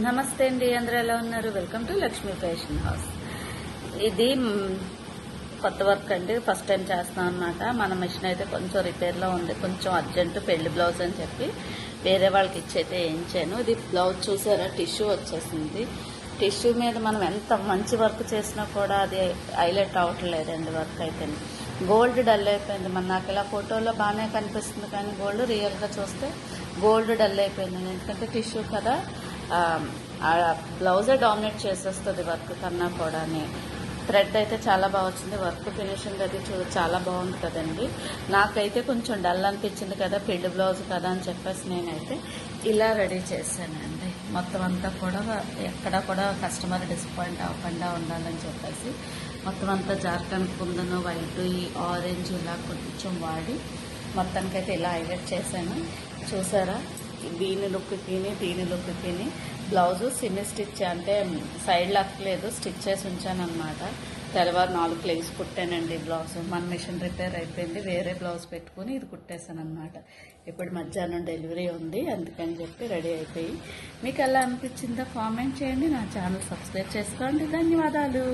నమస్తే అండి, అందరూ ఎలా ఉన్నారు? Welcome to Lakshmi fashion house. ఇది కొత్త వర్క్ అండి, ఫస్ట్ టైం చేస్తున్నాం అనమాట. మన మిషన్ అయితే కొంచెం రిపేర్లో ఉంది, కొంచెం అర్జెంటు పెళ్లి బ్లౌజ్ అని చెప్పి వేరే వాళ్ళకి ఇచ్చైతే వేయించాను. ఇది బ్లౌజ్ చూసారా, టిష్యూ వచ్చేసింది. టిష్యూ మీద మనం ఎంత మంచి వర్క్ చేసినా కూడా అది హైలైట్ అవ్వట్లేదండి. వర్క్ అయితే గోల్డ్ డల్ అయిపోయింది. మన నాకు ఇలా ఫోటోలో బాగానే కనిపిస్తుంది, కానీ గోల్డ్ రియల్గా చూస్తే గోల్డ్ డల్ అయిపోయింది. ఎందుకంటే టిష్యూ కదా, బ్లౌజే డామినేట్ చేసేస్తుంది వర్క్ కన్నా కూడా. థ్రెడ్ అయితే చాలా బాగా వచ్చింది, వర్క్ ఫినిషింగ్ అది చాలా బాగుంది కదండి. నాకైతే కొంచెం డల్ అనిపించింది కదా, పెళ్లి బ్లౌజ్ కదా అని చెప్పేసి నేనైతే ఇలా రెడీ చేశానండి. మొత్తం అంతా కూడా ఎక్కడ కూడా కస్టమర్ డిసప్పాయింట్ అవ్వకుండా ఉండాలని చెప్పేసి మొత్తం అంతా జార్ఖండ్ కుందను, వైట్, ఈ ఆరెంజ్ ఇలా కొంచెం వాడి మొత్తానికైతే ఇలా హైలైట్ చేశాను. చూసారా, దీని లుక్కి బ్లౌజు సిమ్మి స్టిచ్, అంటే సైడ్ లక్కలేదు, స్టిచ్ చేసి ఉంచానమాట. తెల్లవారు 4 లెగ్స్ కుట్టానండి బ్లౌజ్. మన మిషన్ రిపేర్ అయిపోయింది, వేరే బ్లౌజ్ పెట్టుకుని ఇది కుట్టేశాను అనమాట. ఇప్పుడు మధ్యాహ్నం డెలివరీ ఉంది, అందుకని చెప్పి రెడీ అయిపోయి. మీకు ఎలా అనిపించిందో కామెంట్ చేయండి, నా ఛానల్ సబ్స్క్రైబ్ చేసుకోండి. ధన్యవాదాలు.